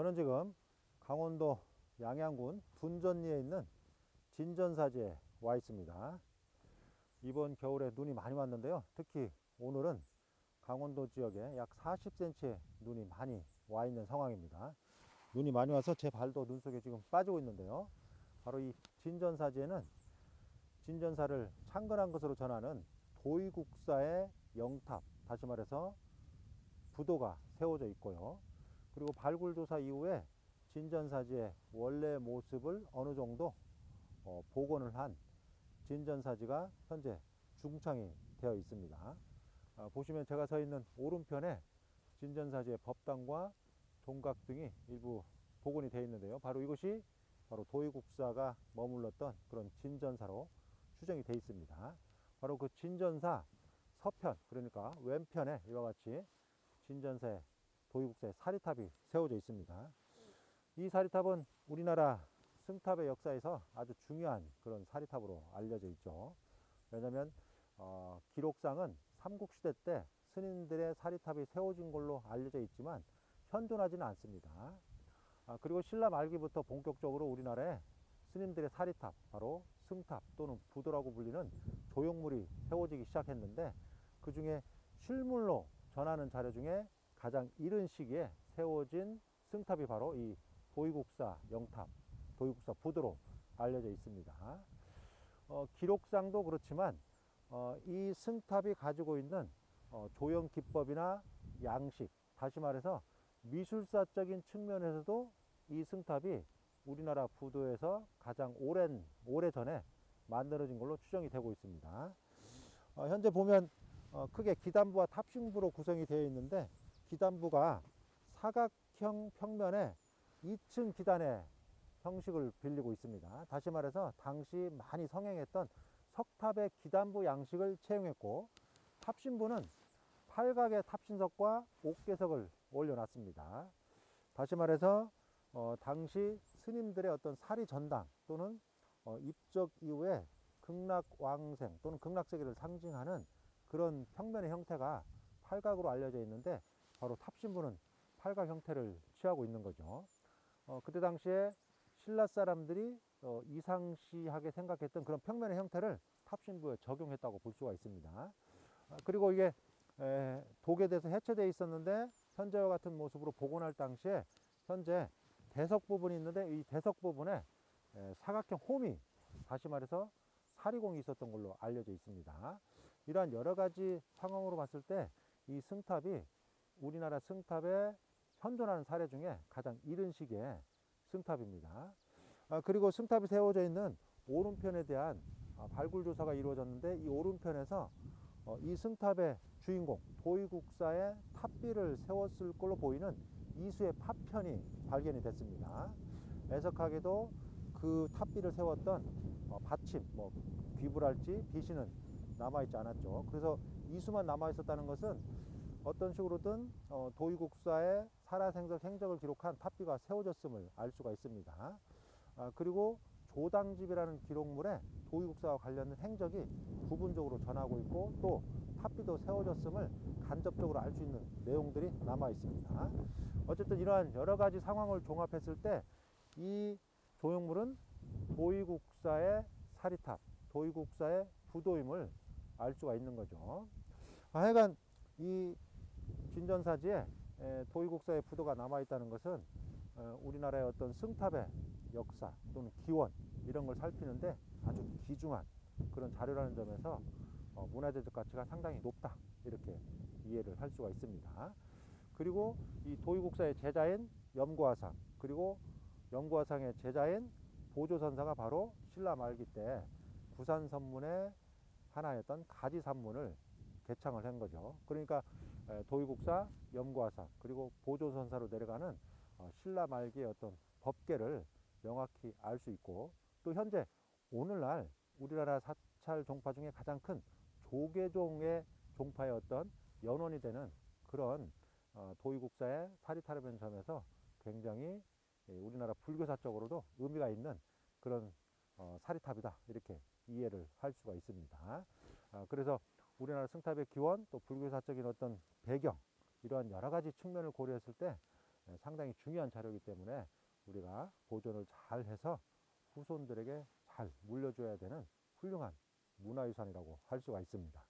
저는 지금 강원도 양양군 둔전리에 있는 진전사지에 와 있습니다. 이번 겨울에 눈이 많이 왔는데요. 특히 오늘은 강원도 지역에 약 40cm의 눈이 많이 와 있는 상황입니다. 눈이 많이 와서 제 발도 눈 속에 지금 빠지고 있는데요. 바로 이 진전사지에는 진전사를 창건한 것으로 전하는 도의국사의 영탑, 다시 말해서 부도가 세워져 있고요. 그리고 발굴조사 이후에 진전사지의 원래 모습을 어느 정도 복원을 한 진전사지가 현재 중창이 되어 있습니다. 보시면 제가 서 있는 오른편에 진전사지의 법당과 동각 등이 일부 복원이 되어 있는데요. 바로 이것이 바로 도의국사가 머물렀던 그런 진전사로 추정이 되어 있습니다. 바로 그 진전사 서편, 그러니까 왼편에 이와 같이 진전사의 도의국사의 사리탑이 세워져 있습니다. 이 사리탑은 우리나라 승탑의 역사에서 아주 중요한 그런 사리탑으로 알려져 있죠. 왜냐하면 기록상은 삼국시대 때 스님들의 사리탑이 세워진 걸로 알려져 있지만 현존하지는 않습니다. 그리고 신라 말기부터 본격적으로 우리나라에 스님들의 사리탑, 바로 승탑 또는 부도라고 불리는 조형물이 세워지기 시작했는데, 그 중에 실물로 전하는 자료 중에 가장 이른 시기에 세워진 승탑이 바로 이 도의국사 영탑, 도의국사 부도로 알려져 있습니다. 기록상도 그렇지만 이 승탑이 가지고 있는 조형 기법이나 양식, 다시 말해서 미술사적인 측면에서도 이 승탑이 우리나라 부도에서 가장 오래전에 만들어진 걸로 추정이 되고 있습니다. 현재 보면 크게 기단부와 탑승부로 구성이 되어 있는데, 기단부가 사각형 평면에 2층 기단의 형식을 빌리고 있습니다. 다시 말해서 당시 많이 성행했던 석탑의 기단부 양식을 채용했고, 탑신부는 팔각의 탑신석과 옥계석을 올려놨습니다. 다시 말해서 당시 스님들의 어떤 사리 전당 또는 입적 이후에 극락왕생 또는 극락세계를 상징하는 그런 평면의 형태가 팔각으로 알려져 있는데, 바로 탑신부는 팔각 형태를 취하고 있는 거죠. 그때 당시에 신라 사람들이 이상시하게 생각했던 그런 평면의 형태를 탑신부에 적용했다고 볼 수가 있습니다. 그리고 이게 도계돼서 해체되어 있었는데 현재와 같은 모습으로 복원할 당시에 현재 대석 부분이 있는데, 이 대석 부분에 사각형 홈이, 다시 말해서 사리공이 있었던 걸로 알려져 있습니다. 이러한 여러 가지 상황으로 봤을 때 이 승탑이 우리나라 승탑에 현존하는 사례 중에 가장 이른 시기의 승탑입니다. 그리고 승탑이 세워져 있는 오른편에 대한 발굴 조사가 이루어졌는데, 이 오른편에서 이 승탑의 주인공 도의국사의 탑비를 세웠을 걸로 보이는 이수의 파편이 발견이 됐습니다. 애석하게도 그 탑비를 세웠던 받침, 귀불할지 비시는 남아있지 않았죠. 그래서 이수만 남아있었다는 것은 어떤 식으로든 도의국사의 살아생전 행적을 기록한 탑비가 세워졌음을 알 수가 있습니다. 그리고 조당집이라는 기록물에 도의국사와 관련된 행적이 부분적으로 전하고 있고, 또 탑비도 세워졌음을 간접적으로 알 수 있는 내용들이 남아 있습니다. 어쨌든 이러한 여러 가지 상황을 종합했을 때 이 조형물은 도의국사의 사리탑, 도의국사의 부도임을 알 수가 있는 거죠. 하여간 이 진전사지에 도의국사의 부도가 남아 있다는 것은 우리나라의 어떤 승탑의 역사 또는 기원, 이런 걸 살피는데 아주 귀중한 그런 자료라는 점에서 문화재적 가치가 상당히 높다, 이렇게 이해를 할 수가 있습니다. 그리고 이 도의국사의 제자인 염구화상, 그리고 염구화상의 제자인 보조선사가 바로 신라 말기 때 구산선문의 하나였던 가지산문을 개창을 한 거죠. 그러니까 도의국사, 염구화상, 그리고 보조선사로 내려가는 신라 말기의 어떤 법계를 명확히 알 수 있고, 또 현재 오늘날 우리나라 사찰 종파 중에 가장 큰 조계종의 종파의 어떤 연원이 되는 그런 도의국사의 사리탑이라는 점에서 굉장히 우리나라 불교사적으로도 의미가 있는 그런 사리탑이다, 이렇게 이해를 할 수가 있습니다. 그래서 우리나라 승탑의 기원, 또 불교사적인 어떤 배경, 이러한 여러 가지 측면을 고려했을 때 상당히 중요한 자료이기 때문에 우리가 보존을 잘 해서 후손들에게 잘 물려줘야 되는 훌륭한 문화유산이라고 할 수가 있습니다.